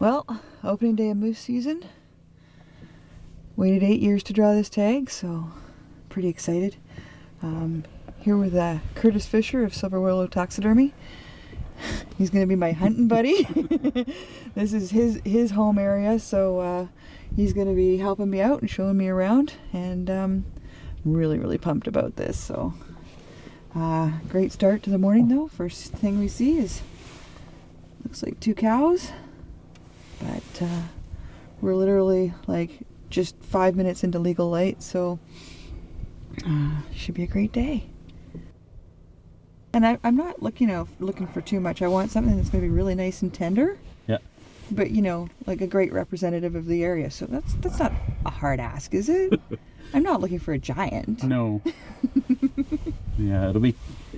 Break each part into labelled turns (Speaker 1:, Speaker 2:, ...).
Speaker 1: Well, opening day of moose season. Waited 8 years to draw this tag, so pretty excited. Here with Curtis Fisher of Silver Willow Taxidermy. He's going to be my hunting buddy. This is his home area, so he's going to be helping me out and showing me around, and I'm really pumped about this. So great start to the morning though. First thing we see is looks like 2 cows, but we're literally like just 5 minutes into legal light, so should be a great day. And I'm not looking for too much. I want something that's going to be really nice and tender.
Speaker 2: Yeah.
Speaker 1: But like a great representative of the area. So that's not a hard ask, is it? I'm not looking for a giant.
Speaker 2: No. Yeah, it'll be,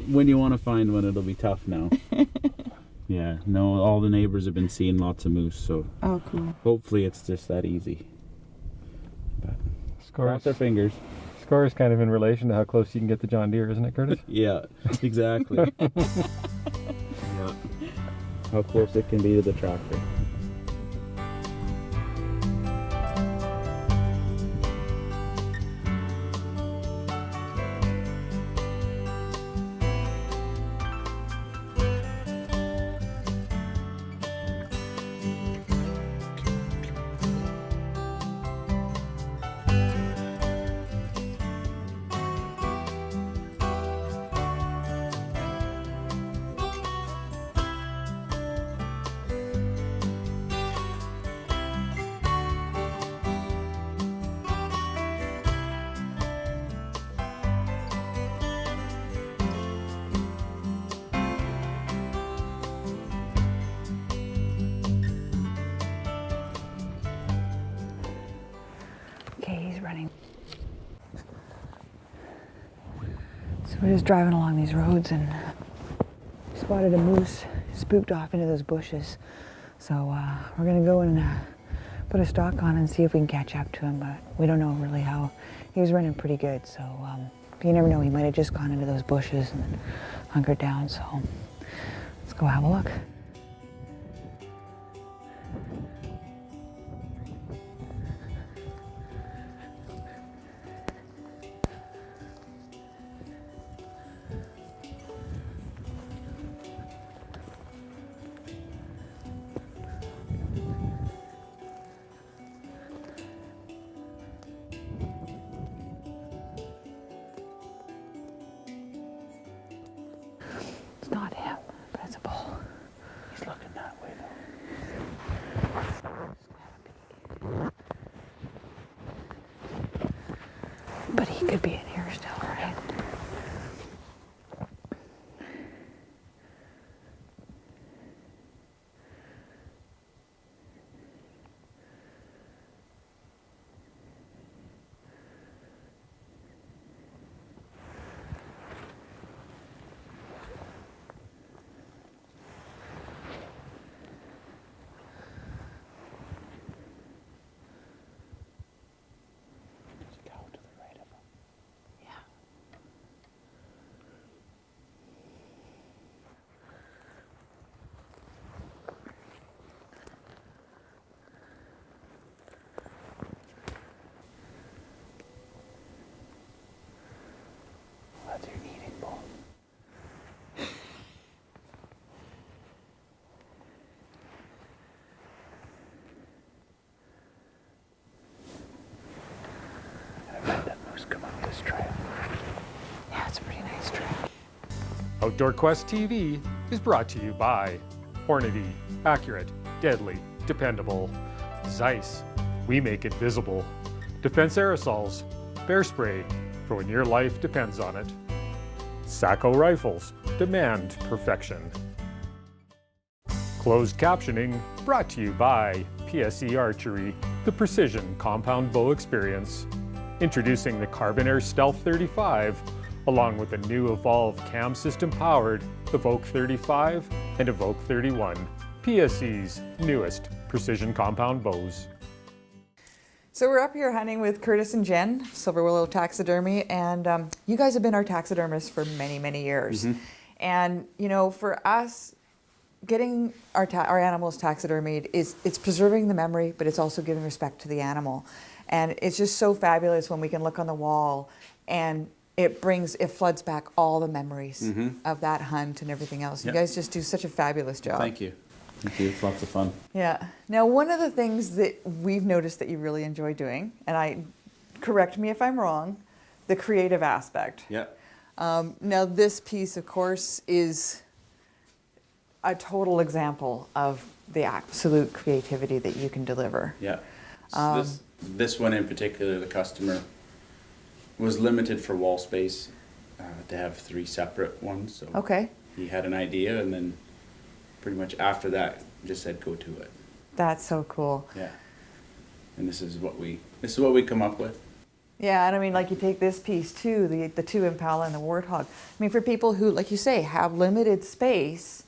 Speaker 2: when you want to find one, it'll be tough now. Yeah, no, all the neighbors have been seeing lots of moose, so
Speaker 1: oh, cool.
Speaker 2: Hopefully it's just that easy. But cross their fingers.
Speaker 3: Score is kind of in relation to how close you can get the John Deere, isn't it, Curtis?
Speaker 2: Yeah, exactly. Yeah. How close it can be to the tractor.
Speaker 1: Okay, he's running. So we're just driving along these roads and spotted a moose spooked off into those bushes. So we're gonna go and put a stalk on and see if we can catch up to him, but we don't know really how. He was running pretty good, so you never know, he might have just gone into those bushes and then hunkered down, so let's go have a look. It's not him, but it's a bull.
Speaker 2: He's looking that way though.
Speaker 1: But he could be in here still, right?
Speaker 2: That's your eating bowl. I bet that moose come up this trail.
Speaker 1: Yeah, it's a pretty nice trail.
Speaker 3: Outdoor Quest TV is brought to you by Hornady, accurate, deadly, dependable. Zeiss, we make it visible. Defense Aerosols, bear spray, for when your life depends on it. Sacco Rifles, demand perfection. Closed captioning brought to you by PSE Archery, the precision compound bow experience. Introducing the Carbon Air Stealth 35, along with the new Evolve cam system powered Evoke 35 and Evoke 31, PSE's newest precision compound bows.
Speaker 1: So we're up here hunting with Curtis and Jen, Silver Willow Taxidermy, and you guys have been our taxidermists for many, many years. And, you know, for us, getting our animals taxidermied it's preserving the memory, but it's also giving respect to the animal. And it's just so fabulous when we can look on the wall and it floods back all the memories of that hunt and everything else. You guys just do such a fabulous job.
Speaker 2: Thank you. Thank you. It's lots of fun.
Speaker 1: Yeah. Now, one of the things that we've noticed that you really enjoy doing, and correct me if I'm wrong, the creative aspect.
Speaker 2: Yeah.
Speaker 1: Now, this piece, of course, is a total example of the absolute creativity that you can deliver.
Speaker 2: Yeah. So this one in particular, the customer was limited for wall space to have 3 separate ones. So
Speaker 1: Okay.
Speaker 2: he had an idea, and then pretty much after that, just said go to it.
Speaker 1: That's so cool.
Speaker 2: Yeah. And this is what we come up with.
Speaker 1: Yeah, and I mean, like you take this piece too, the 2 impala and the warthog. I mean, for people who, like you say, have limited space,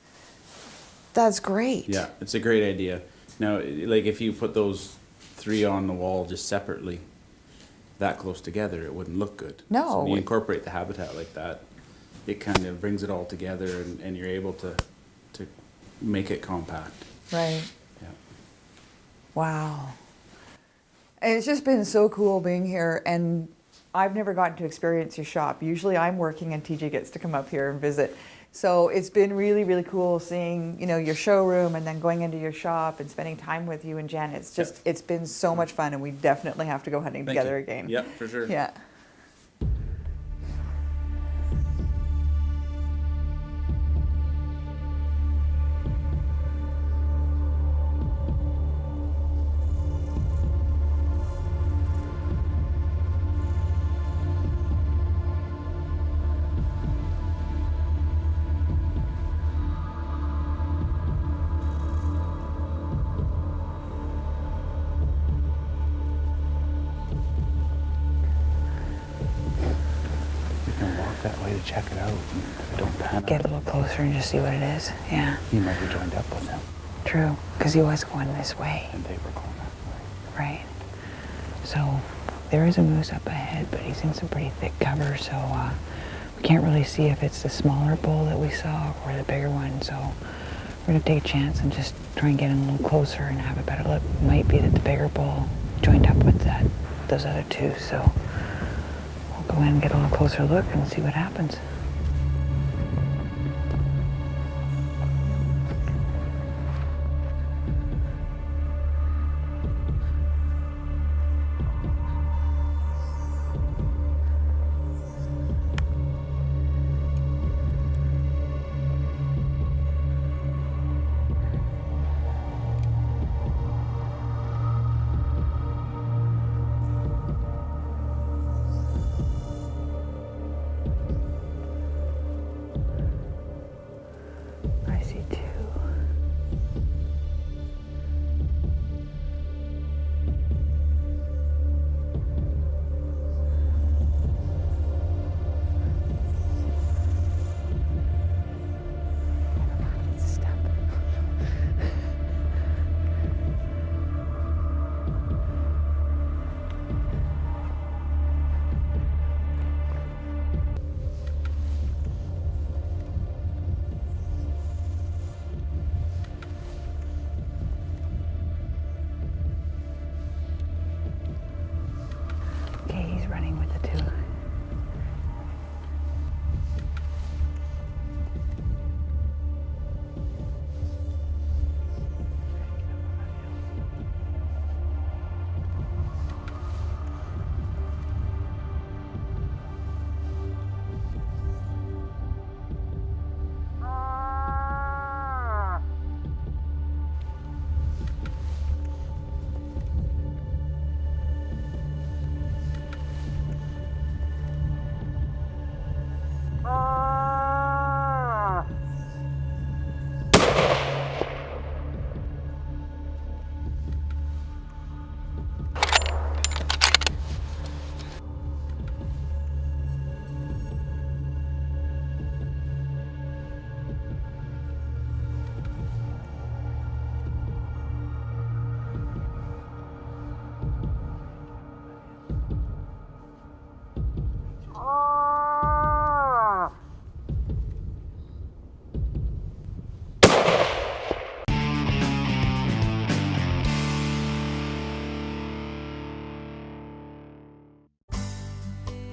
Speaker 1: that's great.
Speaker 2: Yeah, it's a great idea. Now, like if you put those 3 on the wall just separately, that close together, it wouldn't look good.
Speaker 1: No.
Speaker 2: So when you incorporate the habitat like that, it kind of brings it all together, and you're able to make it compact.
Speaker 1: Right.
Speaker 2: Yeah.
Speaker 1: Wow. And it's just been so cool being here, and I've never gotten to experience your shop. Usually I'm working and TJ gets to come up here and visit. So it's been really, really cool seeing, your showroom and then going into your shop and spending time with you and Jen. It's just, It's been so much fun, and we definitely have to go hunting
Speaker 2: Thank
Speaker 1: together
Speaker 2: you.
Speaker 1: again.
Speaker 2: Yeah, for sure.
Speaker 1: Yeah.
Speaker 2: You can walk that way to check it out. Don't pan
Speaker 4: Get a
Speaker 2: out.
Speaker 4: little closer and just see what it is. Yeah,
Speaker 2: He might be joined up with them,
Speaker 4: true. Because he was going this way,
Speaker 2: and they were going that way.
Speaker 4: right? So there is a moose up ahead, but he's in some pretty thick cover, so we can't really see if it's the smaller bull that we saw or the bigger one. So we're gonna take a chance and just try and get in a little closer and have a better look. Might be that the bigger bull joined up with those other 2. So we'll go in and get a little closer look and see what happens. I see 2. Stop. Okay, he's running with the 2.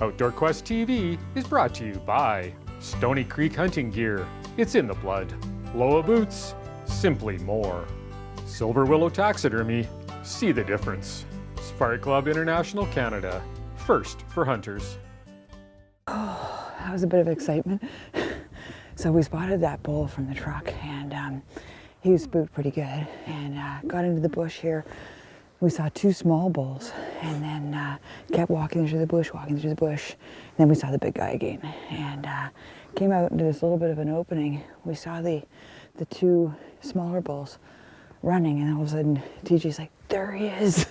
Speaker 3: Outdoor Quest TV is brought to you by Stony Creek Hunting Gear. It's in the blood. Loa Boots, simply more. Silver Willow Taxidermy, see the difference. Safari Club International Canada, first for hunters.
Speaker 4: That was a bit of excitement. So we spotted that bull from the truck, and he was spooked pretty good, and got into the bush here. We saw two small bulls, and then kept walking through the bush, And then we saw the big guy again, and came out into this little bit of an opening. We saw the two smaller bulls running, and all of a sudden TJ's like, there he is.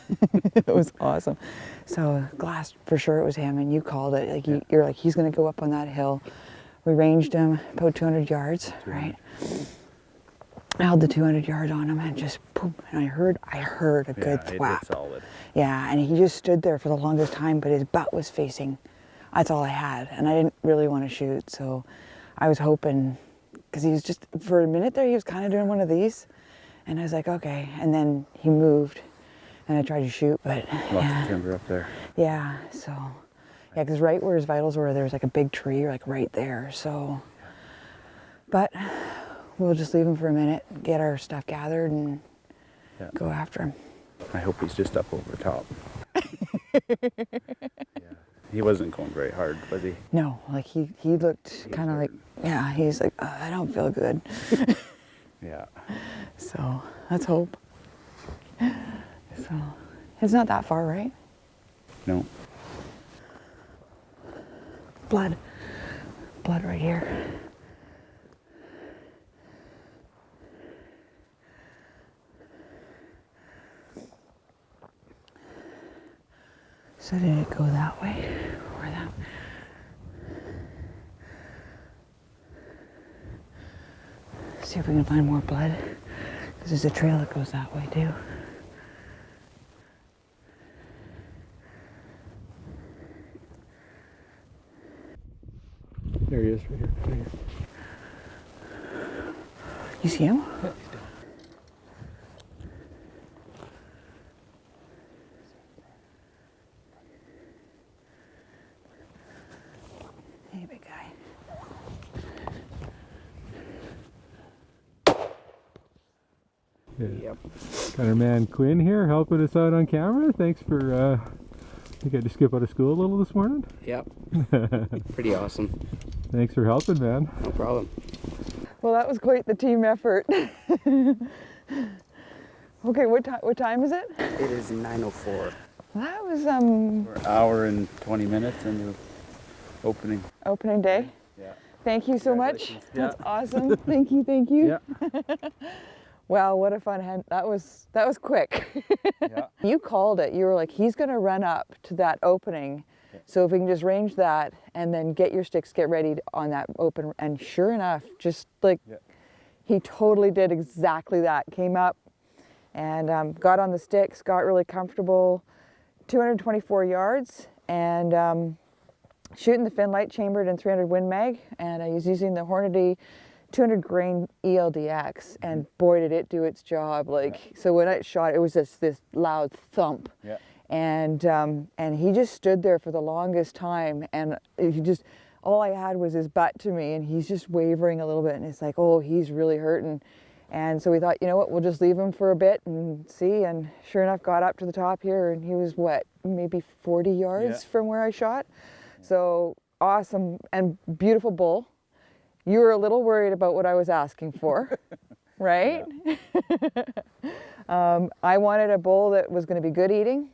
Speaker 4: It was awesome. So glass for sure it was him, and you called it. Like you're like, he's gonna go up on that hill. We ranged him about 200 yards, right? I held the 200 yards on him, and just boom, and I heard a good thwap.
Speaker 2: Solid.
Speaker 4: Yeah, and he just stood there for the longest time, but his butt was facing. That's all I had, and I didn't really want to shoot, so I was hoping, because he was just, for a minute there, he was kind of doing one of these, and I was like, okay, and then he moved, and I tried to shoot, but
Speaker 2: Lots of timber up there.
Speaker 4: yeah, so, yeah, because right where his vitals were, there was like a big tree, like right there, so, but we'll just leave him for a minute, get our stuff gathered, and go after him.
Speaker 2: I hope he's just up over top. Yeah. He wasn't going very hard, was he?
Speaker 4: No, like he looked kind of like, yeah, he's like, I don't feel good.
Speaker 2: Yeah.
Speaker 4: So let's hope. So it's not that far, right?
Speaker 2: No.
Speaker 4: Blood right here. So did it go that way or that way? See if we can find more blood, because there's a trail that goes that way too.
Speaker 3: There he is, right here.
Speaker 4: You see him?
Speaker 3: Yeah.
Speaker 4: Hey, big guy.
Speaker 3: Yep. Got our man Quinn here helping us out on camera. Thanks for, I think I had to skip out of school a little this morning.
Speaker 5: Yep. Pretty awesome.
Speaker 3: Thanks for helping, man.
Speaker 5: No problem.
Speaker 4: Well, that was quite the team effort. Okay, what time is it?
Speaker 5: It is 9:04.
Speaker 4: That was
Speaker 2: We're an hour and 20 minutes into opening.
Speaker 4: opening day.
Speaker 2: Yeah.
Speaker 4: Thank you so much.
Speaker 2: Congratulations.
Speaker 4: That's awesome. Thank you.
Speaker 2: Yeah.
Speaker 4: Wow, what a fun hunt. That was quick.
Speaker 2: Yeah.
Speaker 4: You called it. You were like, he's going to run up to that opening.
Speaker 2: Yeah.
Speaker 4: So if we can just range that and then get your sticks, get ready on that open. And sure enough, just like he totally did exactly that. Came up and got on the sticks, got really comfortable. 224 yards and shooting the fin light chambered in 300 Win Mag. And I was using the Hornady 200 grain ELDX, and boy did it do its job. Like, so when I shot, it was just this loud thump.
Speaker 2: Yeah.
Speaker 4: And he just stood there for the longest time, and he just, all I had was his butt to me, and he's just wavering a little bit, and it's like, oh, he's really hurting. And so we thought, you know what, we'll just leave him for a bit and see. And sure enough, got up to the top here, and he was what, maybe 40 yards from where I shot. So awesome and beautiful bull. You were a little worried about what I was asking for, right? I wanted a bull that was going to be good eating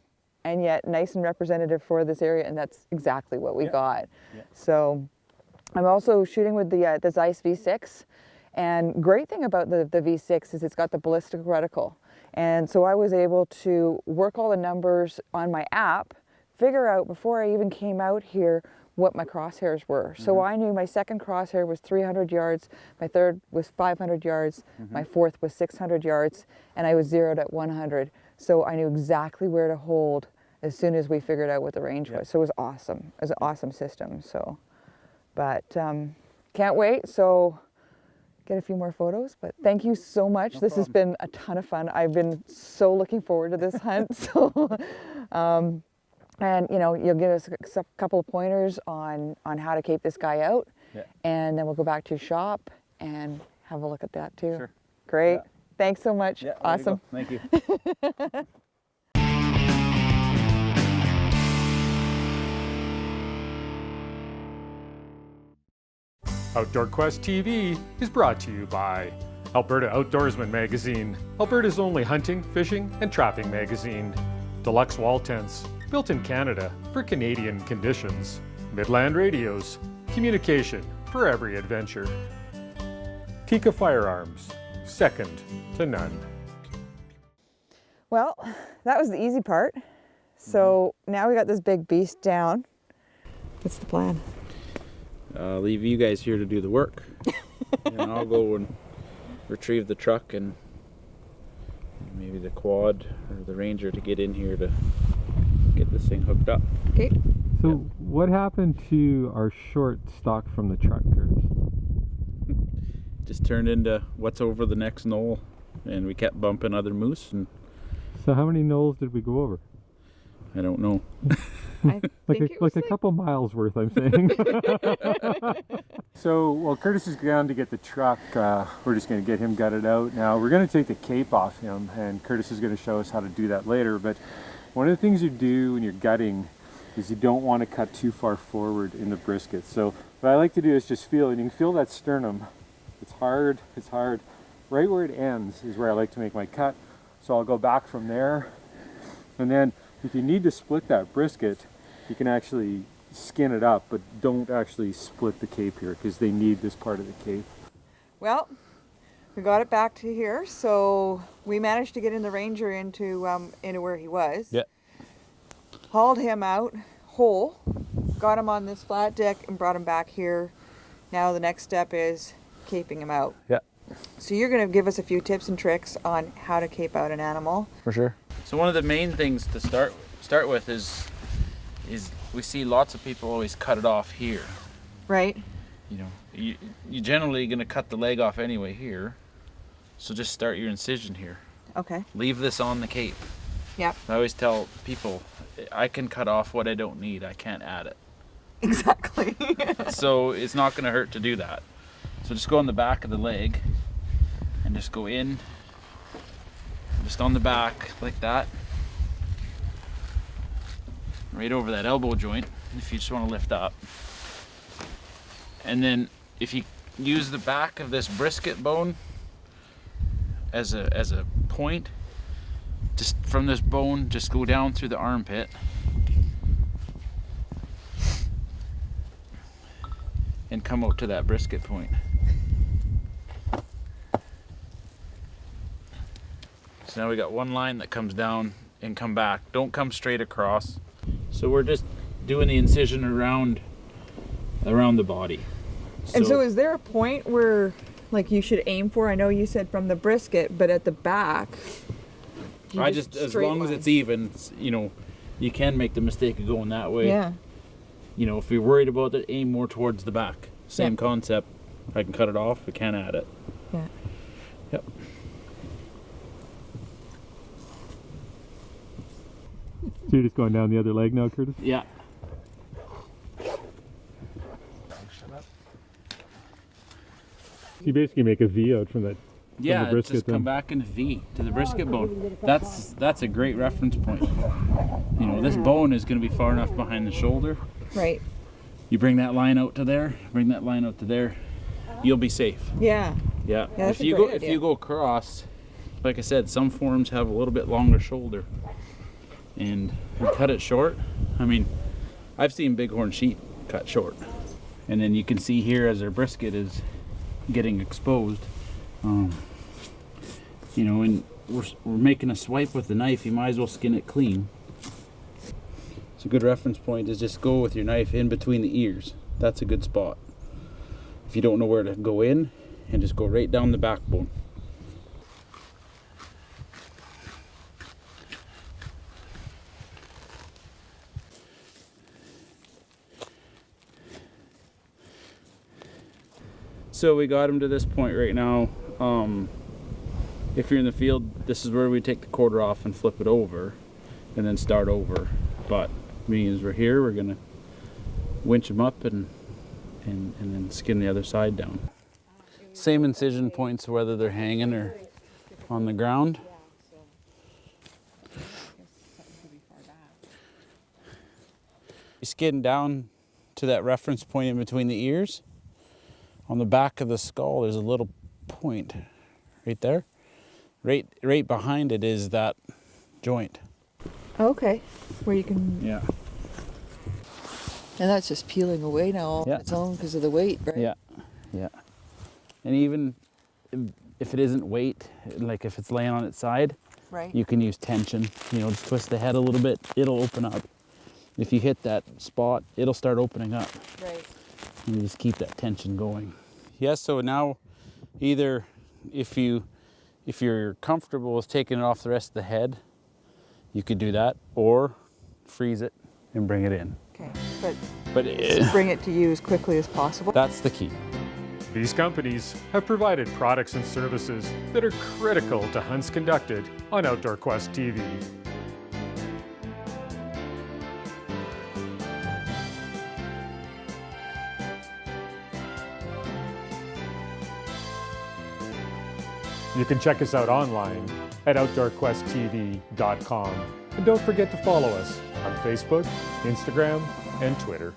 Speaker 4: and yet nice and representative for this area, and that's exactly what we got.
Speaker 2: Yeah.
Speaker 4: So I'm also shooting with the Zeiss V6, and great thing about the V6 is it's got the ballistic reticle. And so I was able to work all the numbers on my app, figure out before I even came out here what my crosshairs were. So I knew my second crosshair was 300 yards, my third was 500 yards, my fourth was 600 yards, and I was zeroed at 100. So I knew exactly where to hold as soon as we figured out what the range was. So it was awesome. It was an awesome system. So, but can't wait. So get a few more photos, but thank you so much. This has been a ton of fun. I've been so looking forward to this hunt. So
Speaker 1: And you'll give us a couple of pointers on how to cape this guy out.
Speaker 2: Yeah.
Speaker 1: And then we'll go back to your shop and have a look at that too.
Speaker 2: Sure.
Speaker 1: Great.
Speaker 2: Yeah.
Speaker 1: Thanks so much.
Speaker 2: Yeah, there you
Speaker 1: Awesome.
Speaker 2: go. Thank you.
Speaker 3: Outdoor Quest TV is brought to you by Alberta Outdoorsman Magazine, Alberta's only hunting, fishing, and trapping magazine. Deluxe wall tents, built in Canada for Canadian conditions. Midland Radios, communication for every adventure. Tika Firearms, second to none.
Speaker 1: Well, that was the easy part. So now we got this big beast down. What's the plan?
Speaker 2: Leave you guys here to do the work. And I'll go and retrieve the truck and maybe the quad or the Ranger to get in here to get this thing hooked up.
Speaker 1: Okay.
Speaker 3: So what happened to our short stock from the truck, Curtis?
Speaker 2: Just turned into what's over the next knoll, and we kept bumping other moose, and
Speaker 3: So how many knolls did we go over?
Speaker 2: I don't know.
Speaker 1: I think it was
Speaker 3: a couple miles worth, I'm saying. So, while Curtis is down to get the truck, we're just going to get him gutted out. Now, we're going to take the cape off him, and Curtis is going to show us how to do that later. But one of the things you do when you're gutting is you don't want to cut too far forward in the brisket. So, what I like to do is just feel, and you can feel that sternum. It's hard, it's hard. Right where it ends is where I like to make my cut. So I'll go back from there, and then if you need to split that brisket, you can actually skin it up, but don't actually split the cape here because they need this part of the cape.
Speaker 1: Well, we got it back to here, so we managed to get in the Ranger into where he was.
Speaker 2: Yeah.
Speaker 1: Hauled him out whole, got him on this flat deck and brought him back here. Now the next step is caping him out.
Speaker 2: Yeah.
Speaker 1: So you're going to give us a few tips and tricks on how to cape out an animal.
Speaker 2: For sure. So one of the main things to start with is we see lots of people always cut it off here.
Speaker 1: Right?
Speaker 2: You generally going to cut the leg off anyway here. So just start your incision here.
Speaker 1: Okay.
Speaker 2: Leave this on the cape.
Speaker 1: Yep.
Speaker 2: I always tell people I can cut off what I don't need. I can't add it.
Speaker 1: Exactly.
Speaker 2: So it's not going to hurt to do that. So just go on the back of the leg and just go in, just on the back like that, right over that elbow joint if you just want to lift up. And then if you use the back of this brisket bone as a point, just from this bone just go down through the armpit and come out to that brisket point. So now we got one line that comes down and come back. Don't come straight across. So we're just doing the incision around the body.
Speaker 1: And so is there a point where like you should aim for? I know you said from the brisket, but at the back.
Speaker 2: I just as long as it's even, you can make the mistake of going that way.
Speaker 1: Yeah.
Speaker 2: If you're worried about it, aim more towards the back. Same
Speaker 1: Yep.
Speaker 2: concept. I can cut it off, I can't add it.
Speaker 1: Yeah.
Speaker 2: Yep.
Speaker 3: So you're just going down the other leg now, Curtis?
Speaker 2: Yeah.
Speaker 3: You basically make a V out from that.
Speaker 2: Yeah,
Speaker 3: the brisket
Speaker 2: just come
Speaker 3: then.
Speaker 2: back in a V to the brisket bone. That's a great reference point. This bone is going to be far enough behind the shoulder.
Speaker 1: Right.
Speaker 2: You bring that line out to there, bring that line out to there, you'll be safe.
Speaker 1: Yeah.
Speaker 2: Yeah.
Speaker 1: that's
Speaker 2: if
Speaker 1: a
Speaker 2: you
Speaker 1: great
Speaker 2: go if
Speaker 1: idea.
Speaker 2: you go across, like I said, some forms have a little bit longer shoulder. And you cut it short. I mean, I've seen bighorn sheep cut short. And then you can see here as their brisket is getting exposed. And we're making a swipe with the knife, you might as well skin it clean. So a good reference point is just go with your knife in between the ears. That's a good spot. If you don't know where to go in, and just go right down the backbone. So we got him to this point right now. If you're in the field, this is where we take the quarter off and flip it over and then start over. But Being as we're here, we're gonna winch them up and then skin the other side down. Same incision points whether they're hanging or on the ground. You skin down to that reference point in between the ears. On the back of the skull, there's a little point right there. Right behind it is that joint.
Speaker 1: Okay, where you can,
Speaker 2: Yeah.
Speaker 1: and that's just peeling away now all
Speaker 2: Yeah.
Speaker 1: on its own because of the weight, right?
Speaker 2: Yeah, yeah. And even if it isn't weight, like if it's laying on its side,
Speaker 1: Right.
Speaker 2: you can use tension. You know, just twist the head a little bit, it'll open up. If you hit that spot, it'll start opening up.
Speaker 1: Right.
Speaker 2: And you just keep that tension going. Yeah, so now either if you're comfortable with taking it off the rest of the head, you could do that, or freeze it and bring it in.
Speaker 1: Okay,
Speaker 2: But
Speaker 1: bring it to you as quickly as possible.
Speaker 2: that's the key.
Speaker 3: These companies have provided products and services that are critical to hunts conducted on Outdoor Quest TV. You can check us out online at outdoorquesttv.com. And don't forget to follow us on Facebook, Instagram, and Twitter.